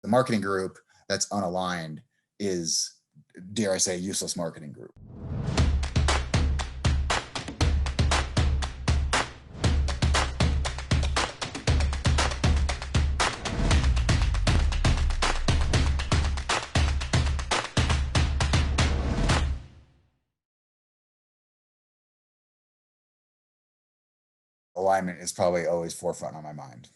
The marketing group that's unaligned is, dare I say, a useless marketing group. Alignment is probably always forefront on my mind,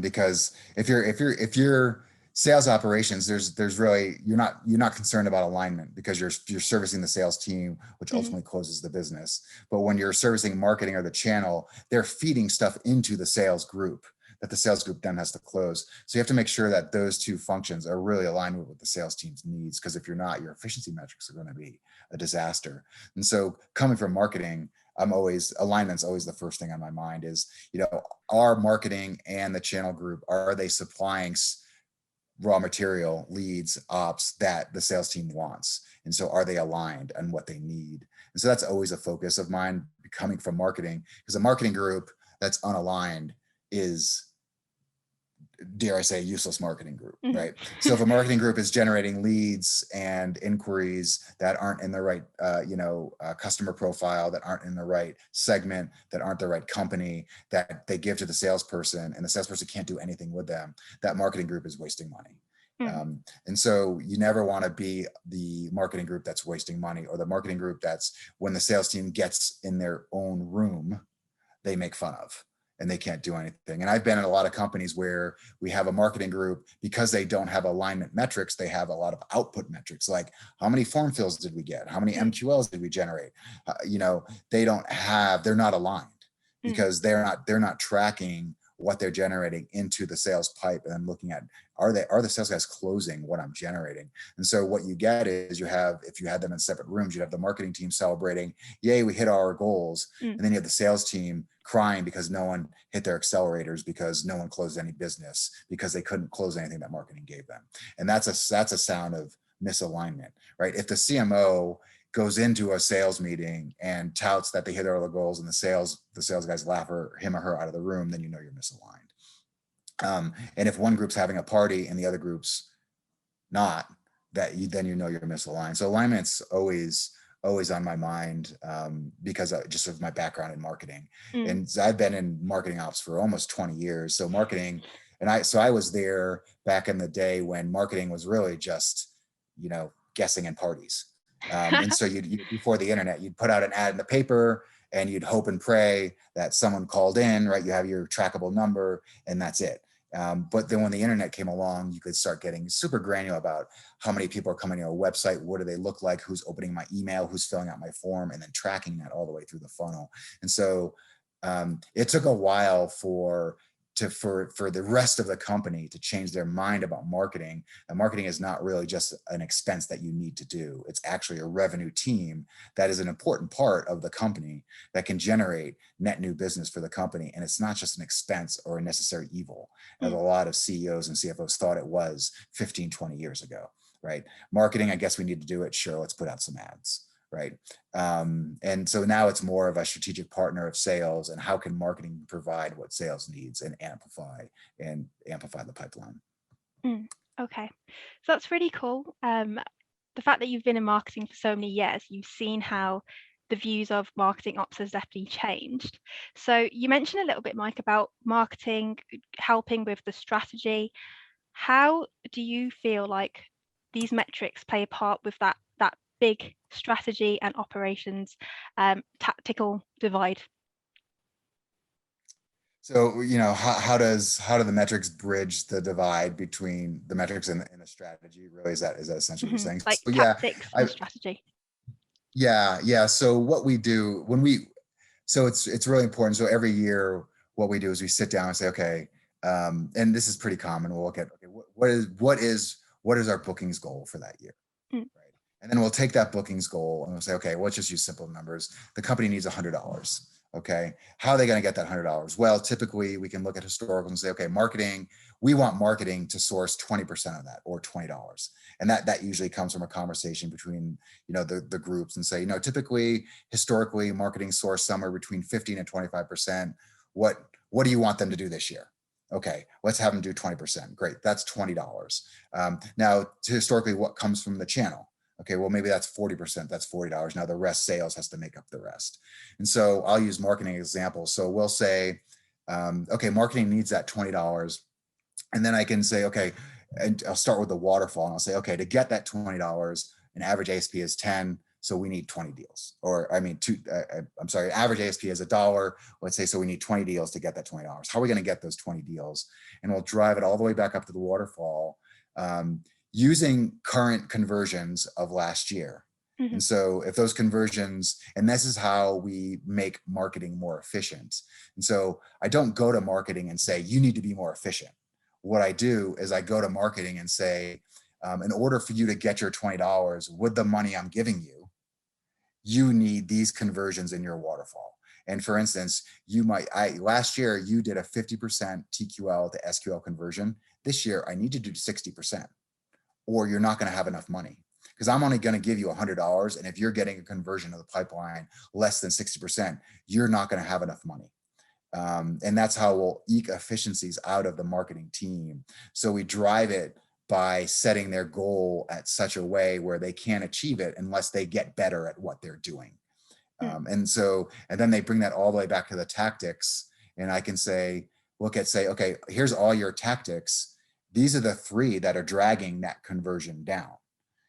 because if you're sales operations, there's really, you're not concerned about alignment because you're servicing the sales team, which ultimately closes the business. But when you're servicing marketing or the channel, they're feeding stuff into the sales group that the sales group then has to close. So you have to make sure that those two functions are really aligned with what the sales team's needs, because if you're not, your efficiency metrics are going to be a disaster. And so coming from marketing, alignment's always the first thing on my mind is, our marketing and the channel group, are they supplying raw material, leads, ops that the sales team wants? And so are they aligned on what they need? And so that's always a focus of mine coming from marketing, because a marketing group that's unaligned is, dare I say, a useless marketing group, right? So if a marketing group is generating leads and inquiries that aren't in the right, customer profile, that aren't in the right segment, that aren't the right company, that they give to the salesperson, and the salesperson can't do anything with them, that marketing group is wasting money. And so you never want to be the marketing group that's wasting money, or the marketing group that's, when the sales team gets in their own room, they make fun of and they can't do anything. And I've been in a lot of companies where we have a marketing group, because they don't have alignment metrics, they have a lot of output metrics, like how many form fills did we get? How many MQLs did we generate? They're not aligned, because they're not tracking what they're generating into the sales pipe, and then looking at, are the sales guys closing what I'm generating? And so what you get is, if you had them in separate rooms, you'd have the marketing team celebrating, yay, we hit our goals. And then you have the sales team crying because no one hit their accelerators, because no one closed any business, because they couldn't close anything that marketing gave them. And that's a sound of misalignment, right? If the CMO goes into a sales meeting and touts that they hit all the goals, and the sales guys laugh him or her out of the room, then you know you're misaligned. And if one group's having a party and the other group's not, then you know you're misaligned. So alignment's always on my mind, because just of my background in marketing. And I've been in marketing ops for almost 20 years. So marketing, I was there back in the day when marketing was really just, guessing and parties. And so before the internet, you'd put out an ad in the paper and you'd hope and pray that someone called in, right? You have your trackable number and that's it. But then when the internet came along, you could start getting super granular about how many people are coming to a website, what do they look like, who's opening my email, who's filling out my form, and then tracking that all the way through the funnel. And so it took a while for the rest of the company to change their mind about marketing. And marketing is not really just an expense that you need to do. It's actually a revenue team that is an important part of the company that can generate net new business for the company. And it's not just an expense or a necessary evil, as a lot of CEOs and CFOs thought it was 15, 20 years ago, right? Marketing, I guess we need to do it. Sure, let's put out some ads. Right. And so now it's more of a strategic partner of sales, and how can marketing provide what sales needs and amplify the pipeline. Okay. So that's really cool. The fact that you've been in marketing for so many years, you've seen how the views of marketing ops has definitely changed. So you mentioned a little bit, Mike, about marketing helping with the strategy. How do you feel like these metrics play a part with that big strategy and operations tactical divide? So, how do the metrics bridge the divide between the metrics and the strategy? Really, is that essentially what you're saying? Like So, tactics and strategy. Yeah. So what we do it's really important. So every year, what we do is we sit down and say, okay, and this is pretty common. We'll look at, okay, what is our bookings goal for that year? Right. And then we'll take that bookings goal and we'll say, okay, let's just use simple numbers. The company needs $100. Okay. How are they going to get that $100? Well, typically we can look at historical and say, okay, we want marketing to source 20% of that, or $20. And that usually comes from a conversation between, the groups, and say, typically, historically, marketing source somewhere between 15 and 25%. What do you want them to do this year? Okay, let's have them do 20%. Great, that's $20. Now, historically, what comes from the channel? Okay, well, maybe that's 40%, that's $40. Now the rest, sales has to make up the rest. And so I'll use marketing examples. So we'll say, okay, marketing needs that $20. And then I can say, okay, and I'll start with the waterfall and I'll say, okay, to get that $20, an average ASP is 10. So we need 20 deals, or I mean, I'm sorry, average ASP is $1. Let's say, so we need 20 deals to get that $20. How are we going to get those 20 deals? And we'll drive it all the way back up to the waterfall using current conversions of last year. Mhm. And so if those conversions, and this is how we make marketing more efficient. And so I don't go to marketing and say, you need to be more efficient. What I do is I go to marketing and say, in order for you to get your $20 with the money I'm giving you, you need these conversions in your waterfall. And for instance, last year you did a 50% TQL to SQL conversion. This year I need to do 60%, or you're not going to have enough money, because I'm only going to give you $100. And if you're getting a conversion of the pipeline less than 60%, you're not going to have enough money. And that's how we'll eke efficiencies out of the marketing team. So we drive it by setting their goal at such a way where they can't achieve it unless they get better at what they're doing. And then they bring that all the way back to the tactics. And I can say, okay, here's all your tactics. These are the 3 that are dragging that conversion down.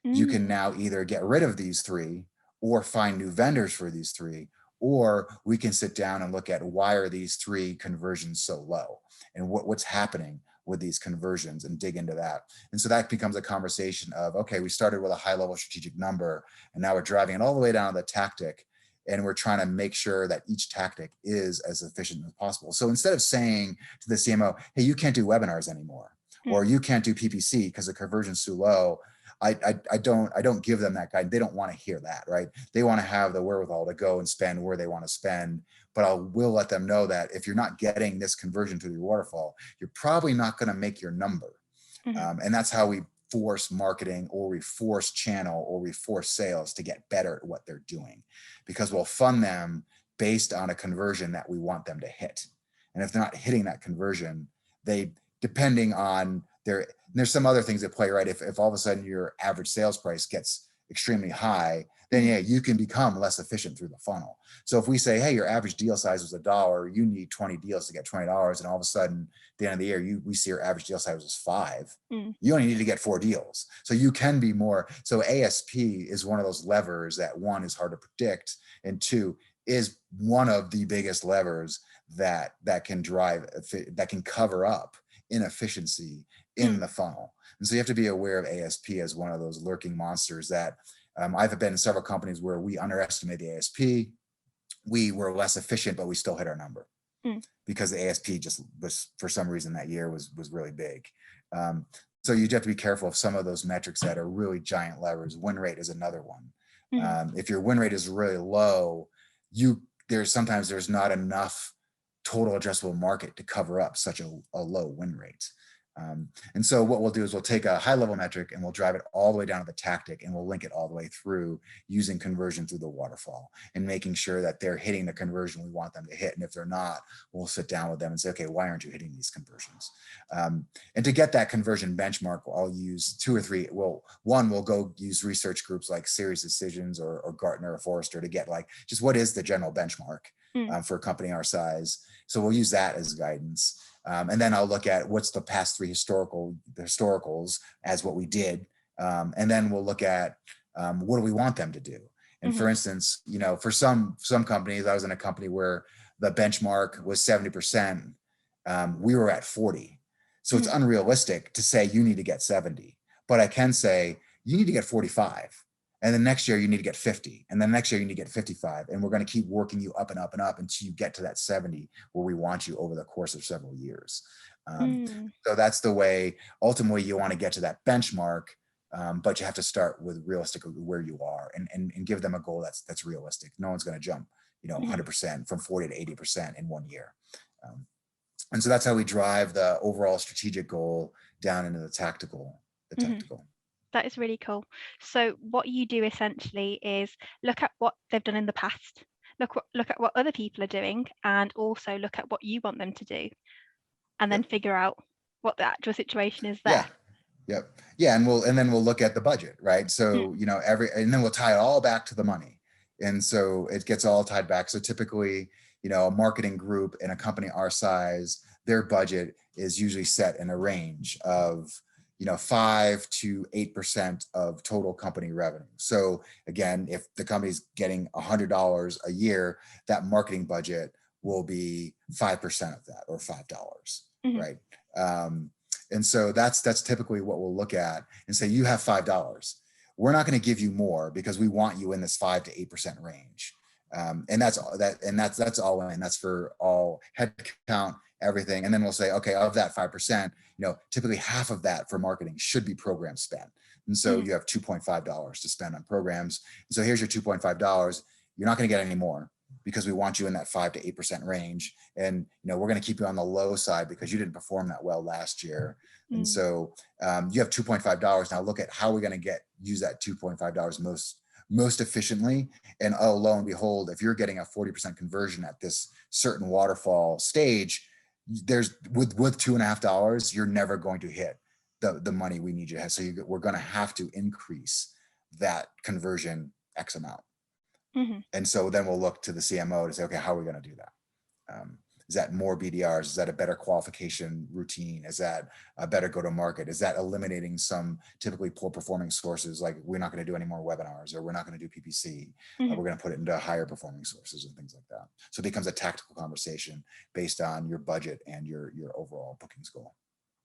You can now either get rid of these 3 or find new vendors for these 3, or we can sit down and look at why are these 3 conversions so low and what's happening with these conversions and dig into that. And so that becomes a conversation of, okay, we started with a high level strategic number and now we're driving it all the way down to the tactic. And we're trying to make sure that each tactic is as efficient as possible. So instead of saying to the CMO, hey, you can't do webinars anymore, or you can't do PPC because the conversion's too low, I don't give them that guide. They don't want to hear that, right? They want to have the wherewithal to go and spend where they want to spend. But I will let them know that if you're not getting this conversion through your waterfall, you're probably not going to make your number. And that's how we force marketing, or we force channel, or we force sales to get better at what they're doing, because we'll fund them based on a conversion that we want them to hit. And if they're not hitting that conversion, depending on there's some other things that play, right? If all of a sudden your average sales price gets extremely high, then yeah, you can become less efficient through the funnel. So if we say, hey, your average deal size was $1, you need 20 deals to get $20, and all of a sudden at the end of the year, we see your average deal size was 5, you only need to get 4 deals. So you can be more. So ASP is one of those levers that, 1, is hard to predict, and 2, is one of the biggest levers that can cover up inefficiency in the funnel. And so you have to be aware of ASP as one of those lurking monsters that I've been in several companies where we underestimated the ASP. We were less efficient, but we still hit our number because the ASP just was, for some reason that year, was really big. So you have to be careful of some of those metrics that are really giant levers. Win rate is another one. If your win rate is really low, sometimes there's not enough total addressable market to cover up such a low win rate. And so what we'll do is we'll take a high level metric and we'll drive it all the way down to the tactic, and we'll link it all the way through using conversion through the waterfall and making sure that they're hitting the conversion we want them to hit. And if they're not, we'll sit down with them and say, okay, why aren't you hitting these conversions? And to get that conversion benchmark, I'll use 2 or 3. Well, one, we'll go use research groups like Serious Decisions or Gartner or Forrester to get just what is the general benchmark for a company our size. So we'll use that as guidance. And then I'll look at what's the past 3 historicals as what we did. And then we'll look at what do we want them to do? And for instance, for some companies, I was in a company where the benchmark was 70%. We were at 40. So it's unrealistic to say you need to get 70, but I can say you need to get 45. And then next year you need to get 50. And then next year you need to get 55. And we're going to keep working you up and up and up until you get to that 70 where we want you over the course of several years. So that's the way, ultimately, you want to get to that benchmark. But you have to start with realistically where you are and give them a goal that's realistic. No one's going to jump, 100% from 40 to 80% in 1 year. And so that's how we drive the overall strategic goal down into the tactical. That is really cool. So what you do essentially is look at what they've done in the past, look at what other people are doing, and also look at what you want them to do. and then Yep. figure out what the actual situation is there. Yeah. Yep. Yeah. And then we'll look at the budget, right? Mm, So, and then we'll tie it all back to the money. And so it gets all tied back. So typically, a marketing group in a company our size, their budget is usually set in a range of, 5 to 8% of total company revenue. So again, if the company's getting $100 a year, that marketing budget will be 5% of that, or $5, mhm, right? Um, and so that's typically what we'll look at and say, you have $5. We're not going to give you more because we want you in this 5 to 8% range. And that's all in. That's for all head count, everything. And then we'll say, okay, of that 5%, typically half of that for marketing should be program spend. And so mhm, you have $2.5 to spend on programs. And so here's your $2.5. You're not going to get any more because we want you in that 5 to 8% range. And, we're going to keep you on the low side because you didn't perform that well last year. And mm, so you have $2.5. Now look at how we're going to use that $2.5 most efficiently. And lo and behold, if you're getting a 40% conversion at this certain waterfall stage, there's with $2.5, you're never going to hit the money we need you to have. So we're going to have to increase that conversion X amount. mhm. And so then we'll look to the CMO to say, okay, how are we going to do that? Is that more BDRs? Is that a better qualification routine? Is that a better go-to-market? Is that eliminating some typically poor performing sources? Like, we're not going to do any more webinars, or we're not going to do PPC. Mhm. We're going to put it into higher performing sources and things like that. So it becomes a tactical conversation based on your budget and your overall bookings goal.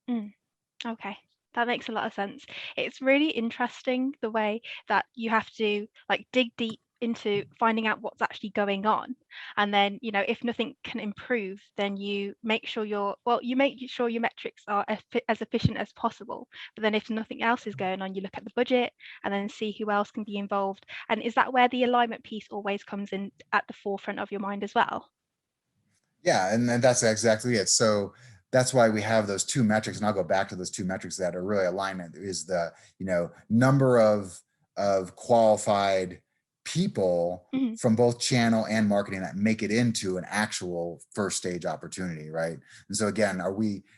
Mm. Okay, that makes a lot of sense. It's really interesting the way that you have to like dig deep into finding out what's actually going on. And then, if nothing can improve, then you make sure you make sure your metrics are as efficient as possible. But then if nothing else is going on, you look at the budget and then see who else can be involved. And is that where the alignment piece always comes in at the forefront of your mind as well? Yeah, and that's exactly it. So that's why we have those two metrics, and I'll go back to those two metrics that are really alignment, is the number of qualified people Mhm, from both channel and marketing that make it into an actual first stage opportunity, right? And so again,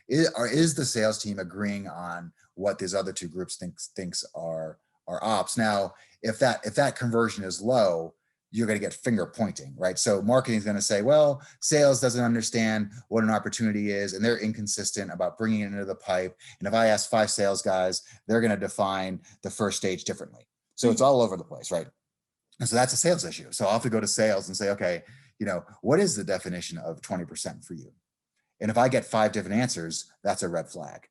is the sales team agreeing on what these other two groups thinks are ops? Now, if that conversion is low, you're going to get finger pointing, right? So marketing is going to say, well, sales doesn't understand what an opportunity is, and they're inconsistent about bringing it into the pipe. And if I ask 5 sales guys, they're going to define the first stage differently. So it's mhm, all over the place, right? And so that's a sales issue. So I'll have to go to sales and say, okay, what is the definition of 20% for you? And if I get 5 different answers, that's a red flag,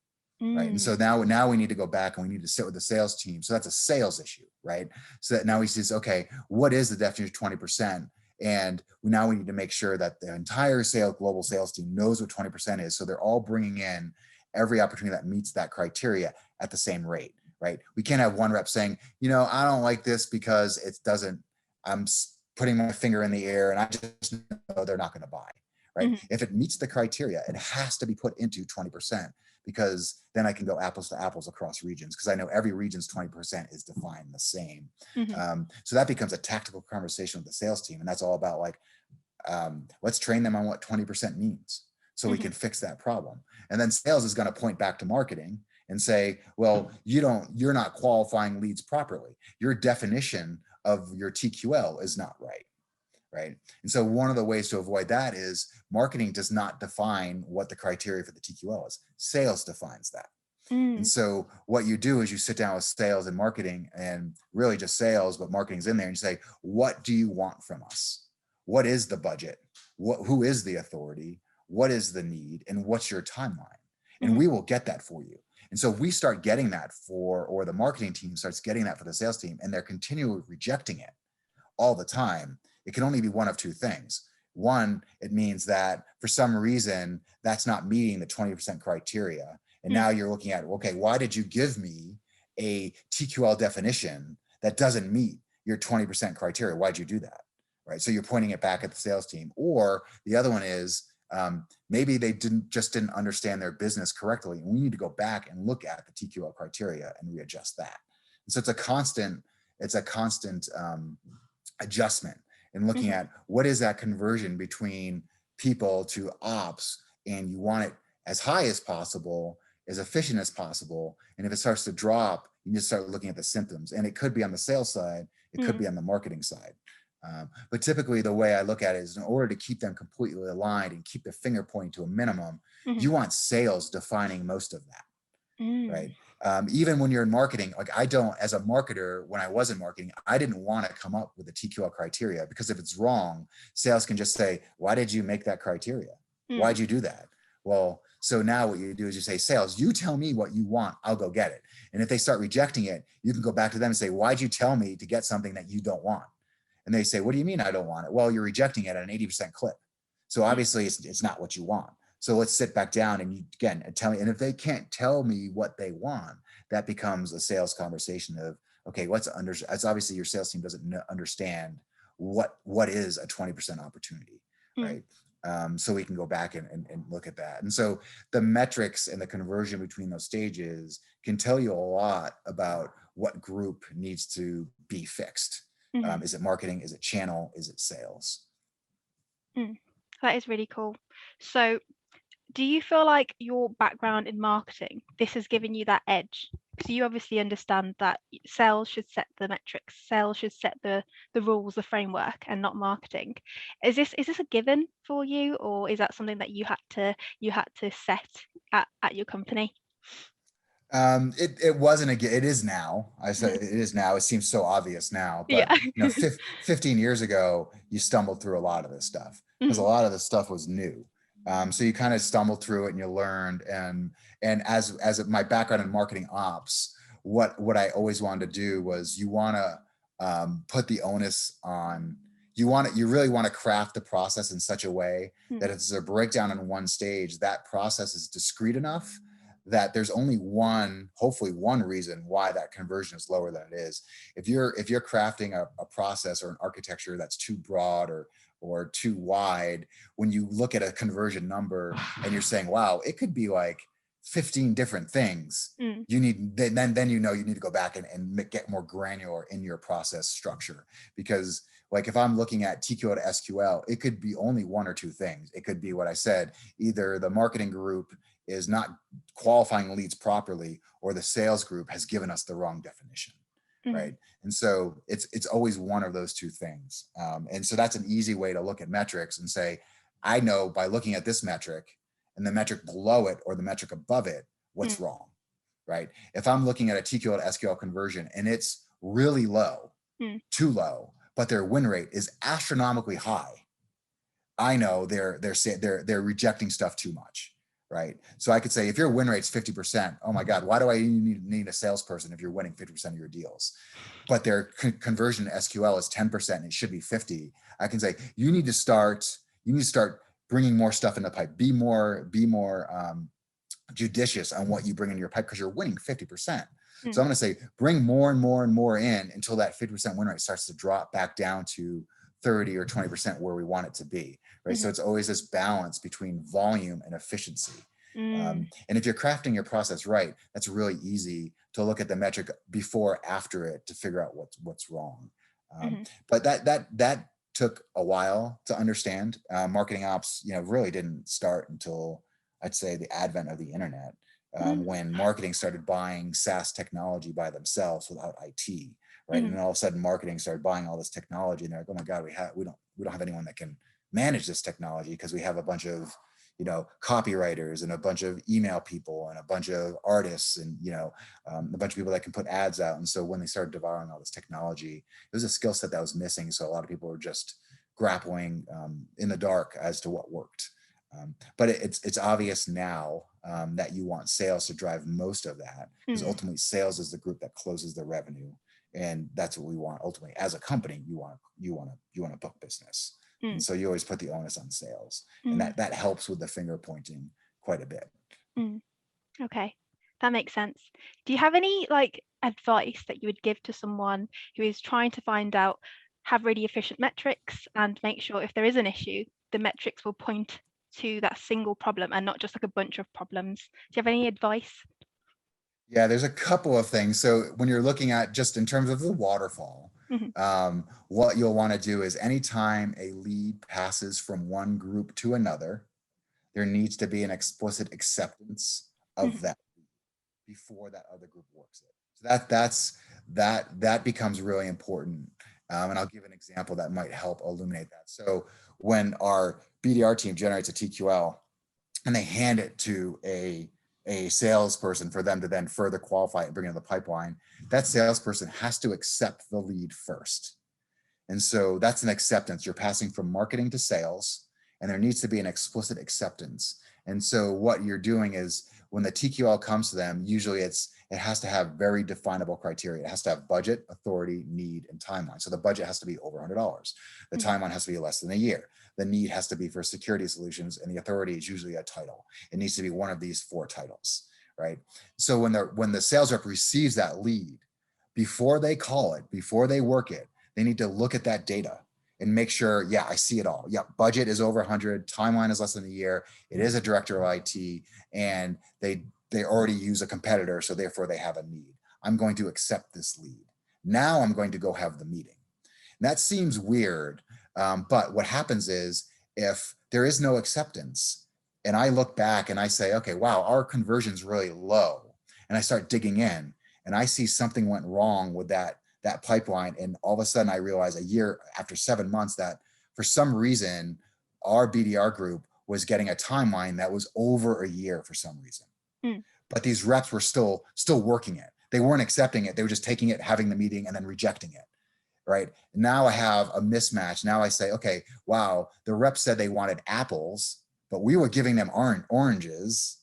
right? And mm, so now we need to go back and we need to sit with the sales team. So that's a sales issue, right? So that now he says, okay, what is the definition of 20%? And now we need to make sure that the entire global sales team knows what 20% is. So they're all bringing in every opportunity that meets that criteria at the same rate, right? We can't have one rep saying, I don't like this because it doesn't, I'm putting my finger in the air and I just know they're not going to buy, right? mhm, If it meets the criteria, it has to be put into 20%, because then I can go apples to apples across regions, because I know every region's 20% is defined the same. mhm, So that becomes a tactical conversation with the sales team. And that's all about let's train them on what 20% means so we mhm, can fix that problem. And then sales is going to point back to marketing and say, well, you're not qualifying leads properly. Your definition of your TQL is not right. Right. And so one of the ways to avoid that is marketing does not define what the criteria for the TQL is. Sales defines that. And mm, so what you do is you sit down with sales and marketing, and really just sales, but marketing's in there, and you say, what do you want from us? What is the budget? Who is the authority? What is the need? And what's your timeline? And mhm, we will get that for you. And so we start getting that or the marketing team starts getting that for the sales team, and they're continually rejecting it all the time. It can only be one of two things. One, it means that for some reason that's not meeting the 20% criteria. And mm, now you're looking at, okay, why did you give me a TQL definition that doesn't meet your 20% criteria? Why'd you do that? Right. So you're pointing it back at the sales team. Or the other one is maybe they didn't understand their business correctly. And we need to go back and look at the TQL criteria and readjust that. And so it's a constant adjustment and looking mhm, at what is that conversion between people to ops, and you want it as high as possible, as efficient as possible. And if it starts to drop, you just start looking at the symptoms. And it could be on the sales side, it could be on the marketing side. But typically the way I look at it is, in order to keep them completely aligned and keep the finger pointing to a minimum, you want sales defining most of that, right? Even when you're in marketing, like I don't, as a marketer, when I was in marketing, I didn't want to come up with the TQL criteria, because if it's wrong, sales can just say, why did you make that criteria? Why'd you do that? Well, so now what you do is you say, sales, you tell me what you want, I'll go get it. And if they start rejecting it, you can go back to them and say, why'd you tell me to get something that you don't want? And they say, what do you mean I don't want it? Well, you're rejecting it at an 80% clip. So obviously it's not what you want. So let's sit back down and you, again, tell me. And if they can't tell me what they want, that becomes a sales conversation of, okay, it's obviously your sales team doesn't understand what is a 20% opportunity, right? So we can go back and look at that. And so the metrics and the conversion between those stages can tell you a lot about what group needs to be fixed. Is it marketing? Is it channel? Is it sales? That is really cool. So do you feel like your background in marketing, this has given you that edge? Because you obviously understand that sales should set the metrics, sales should set the rules, the framework, and not marketing. Is this a given for you, or is that something that you had to set at your company? It wasn't it is now. I said it is now. It seems so obvious now, but Yeah. 15 years ago, you stumbled through a lot of this stuff because a lot of this stuff was new. So you kind of stumbled through it and you learned. And as my background in marketing ops, what I always wanted to do was, you want to put the onus on. You really want to craft the process in such a way that if there's a breakdown in one stage, that process is discrete enough that there's only hopefully one reason why that conversion is lower than it is. If you're crafting a process or an architecture that's too broad or too wide, when you look at a conversion number and you're saying, wow, it could be like 15 different things, you need then you need to go back and get more granular in your process structure. Because like if I'm looking at TQL to SQL, it could be only one or two things. It could be what I said, either the marketing group is not qualifying leads properly, or the sales group has given us the wrong definition, right? And so it's always one of those two things. And so that's an easy way to look at metrics and say, I know by looking at this metric and the metric below it or the metric above it, what's wrong, right? If I'm looking at a TQL to SQL conversion and it's really low, too low, but their win rate is astronomically high, I know they're rejecting stuff too much. Right. So I could say, if your win rate's 50%, oh my God, why do I need a salesperson if you're winning 50% of your deals? But their conversion to SQL is 10% and it should be 50. I can say, you need to start bringing more stuff in the pipe. Be more judicious on what you bring in your pipe, because you're winning 50%. So I'm going to say, bring more and more and more in until that 50% win rate starts to drop back down to 30 or 20% where we want it to be, right? So it's always this balance between volume and efficiency. And if you're crafting your process right, that's really easy to look at the metric before, after it, to figure out what's wrong. But that took a while to understand. Marketing ops, really didn't start until, I'd say, the advent of the internet, when marketing started buying SaaS technology by themselves without IT. Right. And then all of a sudden marketing started buying all this technology, and they're like, oh my God, we don't have anyone that can manage this technology, because we have a bunch of, copywriters and a bunch of email people and a bunch of artists and, a bunch of people that can put ads out. And so when they started devouring all this technology, it was a skill set that was missing. So a lot of people were just grappling in the dark as to what worked. But it's obvious now that you want sales to drive most of that, because ultimately sales is the group that closes the revenue. And that's what we want ultimately as a company. You want to book business, and so you always put the onus on sales, and that helps with the finger pointing quite a bit. Okay, that makes sense. Do you have any advice that you would give to someone who is trying to have really efficient metrics and make sure if there is an issue, the metrics will point to that single problem and not just like a bunch of problems? Do you have any advice? Yeah, there's a couple of things. So when you're looking at just in terms of the waterfall, what you'll want to do is, anytime a lead passes from one group to another, there needs to be an explicit acceptance of Mhm. that before that other group works it. So that becomes really important. And I'll give an example that might help illuminate that. So when our BDR team generates a TQL and they hand it to a salesperson for them to then further qualify it and bring it in the pipeline, that salesperson has to accept the lead first. And so that's an acceptance. You're passing from marketing to sales, and there needs to be an explicit acceptance. And so what you're doing is when the TQL comes to them, usually it has to have very definable criteria. It has to have budget, authority, need, and timeline. So the budget has to be over $100. The Mhm. timeline has to be less than a year. The need has to be for security solutions, and the authority is usually a title. It needs to be one of these 4 titles, right? So when the sales rep receives that lead, before they call it, before they work it, they need to look at that data and make sure, yeah, I see it all. Yeah, budget is over 100, timeline is less than a year. It is a director of IT, and they already use a competitor, so therefore they have a need. I'm going to accept this lead. Now I'm going to go have the meeting. And that seems weird, but what happens is if there is no acceptance, and I look back and I say, okay, wow, our conversion's really low, and I start digging in, and I see something went wrong with that pipeline, and all of a sudden I realize a year after 7 months that for some reason our BDR group was getting a timeline that was over a year for some reason, Mm. but these reps were still working it. They weren't accepting it. They were just taking it, having the meeting, and then rejecting it. Right now I have a mismatch. Now I say, okay, wow, the reps said they wanted apples, but we were giving them oranges,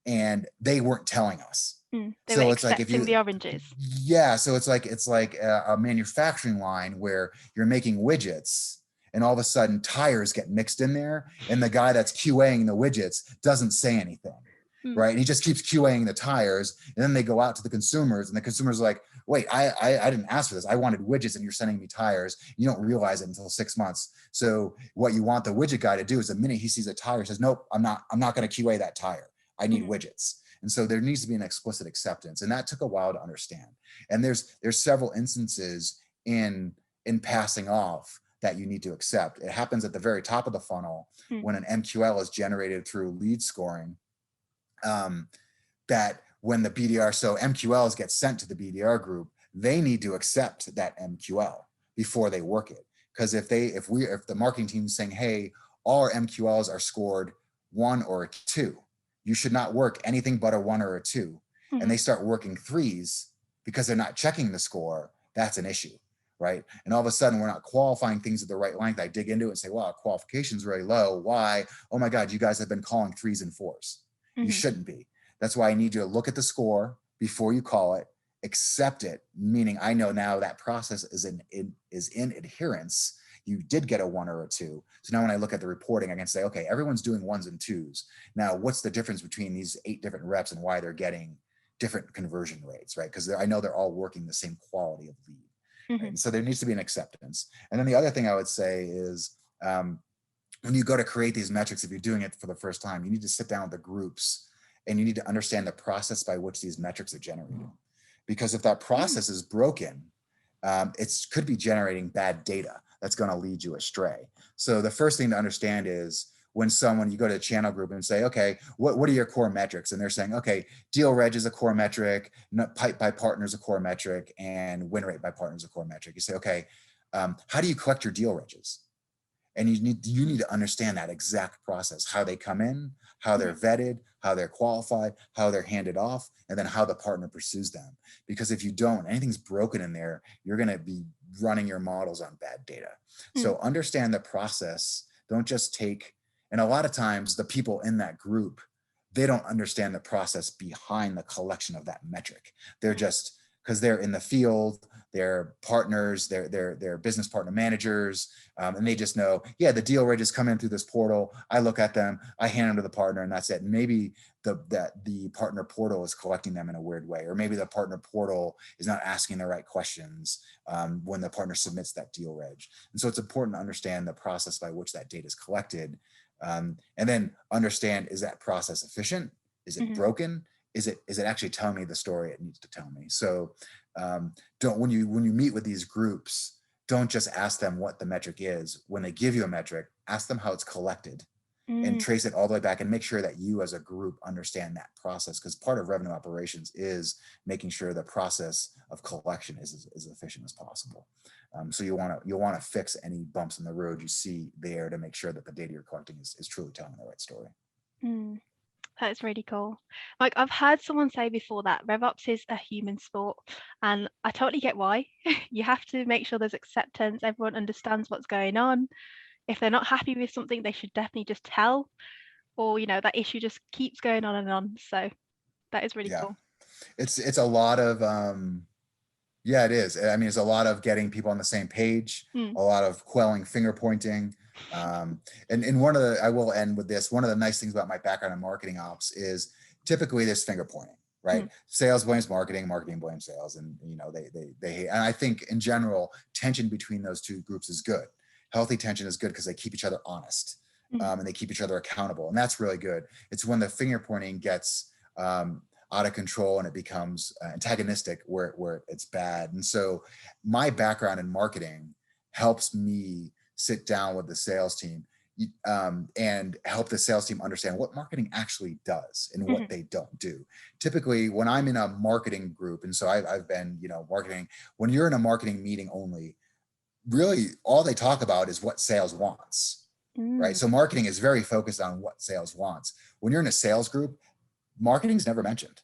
and they weren't telling us. They were So it's like if accepting you, the oranges. yeah, so it's like a manufacturing line where you're making widgets, and all of a sudden tires get mixed in there, and the guy that's QAing the widgets doesn't say anything, Mm. right? And he just keeps QAing the tires, and then they go out to the consumers, and the consumers are like, wait, I didn't ask for this. I wanted widgets, and you're sending me tires. You don't realize it until 6 months. So what you want the widget guy to do is the minute he sees a tire, he says, nope, I'm not going to QA that tire. I need widgets. And so there needs to be an explicit acceptance, and that took a while to understand. And there's several instances in passing off that you need to accept. It happens at the very top of the funnel Mm. when an MQL is generated through lead scoring. That when the BDR, so MQLs get sent to the BDR group, they need to accept that MQL before they work it. Because if the marketing team is saying, hey, all our MQLs are scored 1 or a 2, you should not work anything but a 1 or a 2, and Mhm. they start working 3s because they're not checking the score, that's an issue, right? And all of a sudden we're not qualifying things at the right length. I dig into it and say, wow, qualification's really low. Why? Oh my God, you guys have been calling 3s and 4s. You Mhm. shouldn't be. That's why I need you to look at the score before you call it, accept it, meaning I know now that process is in adherence. You did get a 1 or a 2. So now when I look at the reporting, I can say, okay, everyone's doing 1s and 2s. Now, what's the difference between these 8 different reps and why they're getting different conversion rates, right? Because I know they're all working the same quality of lead, right? Mhm. And so there needs to be an acceptance. And then the other thing I would say is when you go to create these metrics, if you're doing it for the first time, you need to sit down with the groups, and you need to understand the process by which these metrics are generated. Because if that Mm. process is broken, it could be generating bad data that's going to lead you astray. So the first thing to understand is when you go to a channel group and say, okay, what are your core metrics? And they're saying, okay, deal reg is a core metric, pipe by partner is a core metric, and win rate by partner is a core metric. You say, okay, how do you collect your deal regs? And you need to understand that exact process, how they come in, how they're Mhm. vetted, how they're qualified, how they're handed off, and then how the partner pursues them. Because if you don't, anything's broken in there, you're going to be running your models on bad data. Mm. So understand the process. Don't just take, and a lot of times the people in that group, they don't understand the process behind the collection of that metric. They're Mm. just, because they're in the field, they're partners, they're business partner managers, and they just know, yeah, the deal reg is coming in through this portal. I look at them, I hand them to the partner, and that's it. And maybe the partner portal is collecting them in a weird way, or maybe the partner portal is not asking the right questions when the partner submits that deal reg. And so it's important to understand the process by which that data is collected, and then understand, is that process efficient? Is it Mhm. broken? Is it actually telling me the story it needs to tell me? So don't when you meet with these groups, don't just ask them what the metric is. When they give you a metric, ask them how it's collected, and Mm, trace it all the way back and make sure that you as a group understand that process, because part of revenue operations is making sure the process of collection is as efficient as possible. So you'll want to fix any bumps in the road you see there to make sure that the data you're collecting is truly telling the right story. mm. That's really cool. Like I've heard someone say before that RevOps is a human sport, and I totally get why. You have to make sure there's acceptance, everyone understands what's going on. If they're not happy with something, they should definitely just tell, or that issue just keeps going on and on. So that is really Yeah, cool. it's a lot of yeah, it is. I mean, it's a lot of getting people on the same page, Mm, a lot of quelling finger pointing. And one of the, I will end with this, one of the nice things about my background in marketing ops is typically this finger pointing, right? mm, Sales blames marketing, marketing blames sales. And, they hate, and I think in general, tension between those two groups is good. Healthy tension is good because they keep each other honest, mm, and they keep each other accountable. And that's really good. It's when the finger pointing gets, out of control and it becomes antagonistic where it's bad. And so my background in marketing helps me sit down with the sales team, and help the sales team understand what marketing actually does and what mhm, they don't do. Typically, when I'm in a marketing group, and so I've been, marketing, when you're in a marketing meeting only, really all they talk about is what sales wants, right? mm. So marketing is very focused on what sales wants. When you're in a sales group, marketing's never mentioned,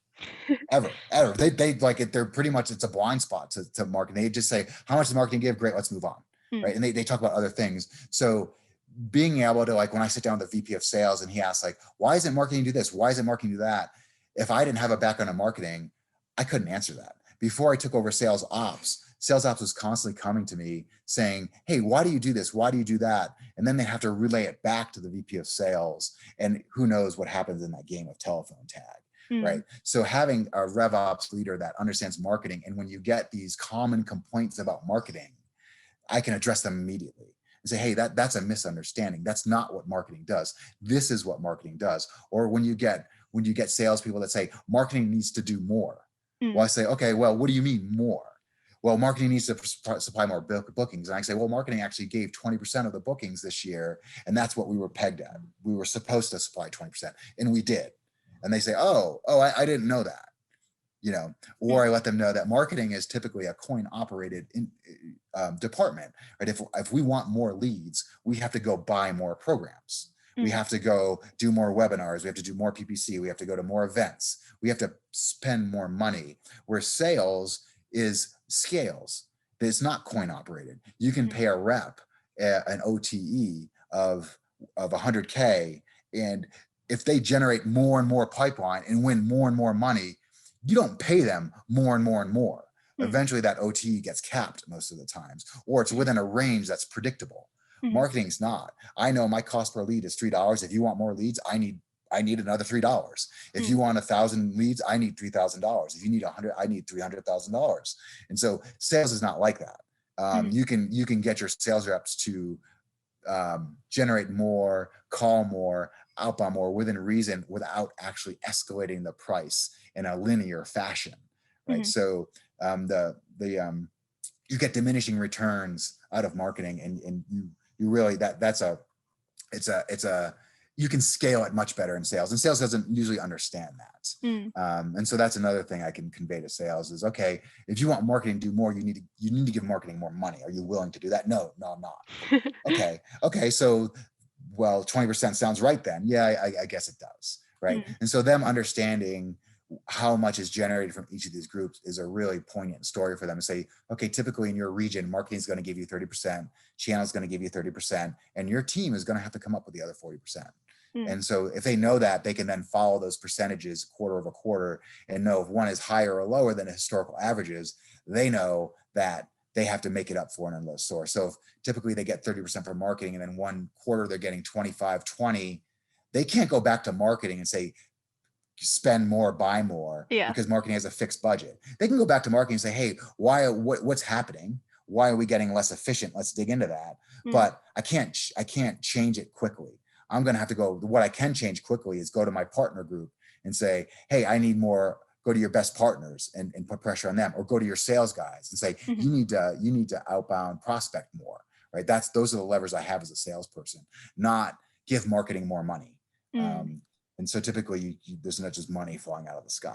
ever. They like it. They're pretty much, it's a blind spot to marketing. They just say, how much does marketing give? Great, let's move on. Mm, Right. And they talk about other things. So being able to, like, when I sit down with the VP of sales and he asks, like, why isn't marketing do this? Why isn't marketing do that? If I didn't have a background in marketing, I couldn't answer that. Before I took over sales ops was constantly coming to me saying, hey, why do you do this? Why do you do that? And then they have to relay it back to the VP of sales. And who knows what happens in that game of telephone tag. mm, Right. So having a RevOps leader that understands marketing, and when you get these common complaints about marketing, I can address them immediately and say, hey, that's a misunderstanding. That's not what marketing does. This is what marketing does. Or when you get salespeople that say marketing needs to do more. Well, mm, I say, okay, well, what do you mean more? Well, marketing needs to supply more bookings. And I say, well, marketing actually gave 20% of the bookings this year. And that's what we were pegged at. We were supposed to supply 20%, and we did. And they say, I didn't know that, or mm, I let them know that marketing is typically a coin operated department, right? If we want more leads, we have to go buy more programs. We mm, have to go do more webinars. We have to do more PPC. We have to go to more events. We have to spend more money, where sales is scales. It's not coin operated. You can mm, pay a rep an OTE of 100K, and if they generate more and more pipeline and win more and more money, you don't pay them more and more and more. mm, Eventually that OTE gets capped most of the times, or it's mm, within a range that's predictable. mhm, Marketing's not. I know my cost per lead is $3. If you want more leads, I need another $3. If mm, you want 1,000 leads, I need $3,000. If you need 100, I need $300,000. And so sales is not like that. mhm, You can get your sales reps to generate more, call more, outbound more within reason, without actually escalating the price in a linear fashion, right? mhm, So the you get diminishing returns out of marketing, and you really, that's a it's a you can scale it much better in sales, and sales doesn't usually understand that. mm, And so that's another thing I can convey to sales is, okay, if you want marketing to do more, you need to give marketing more money. Are you willing to do that? No, I'm not. Okay, so, well, 20% sounds right then. Yeah, I guess it does, right? mm, And so them understanding how much is generated from each of these groups is a really poignant story for them to say, okay, typically in your region, marketing is going to give you 30%, channel is going to give you 30%, and your team is going to have to come up with the other 40%. mm, And so if they know that, they can then follow those percentages quarter over quarter and know if one is higher or lower than the historical averages. They know that they have to make it up for an endless source. So if typically they get 30% for marketing, and then one quarter they're getting 25, 20, they can't go back to marketing and say, spend more, buy more, yeah, because marketing has a fixed budget. They can go back to marketing and say, hey, what's happening? Why are we getting less efficient? Let's dig into that. mm, But I can't change it quickly. I'm going to have to go. What I can change quickly is go to my partner group and say, hey, I need more. Go to your best partners and put pressure on them, or go to your sales guys and say, mhm, you need to outbound prospect more, right? Those are the levers I have as a salesperson, not give marketing more money. Mm. And so typically there's not just money falling out of the sky.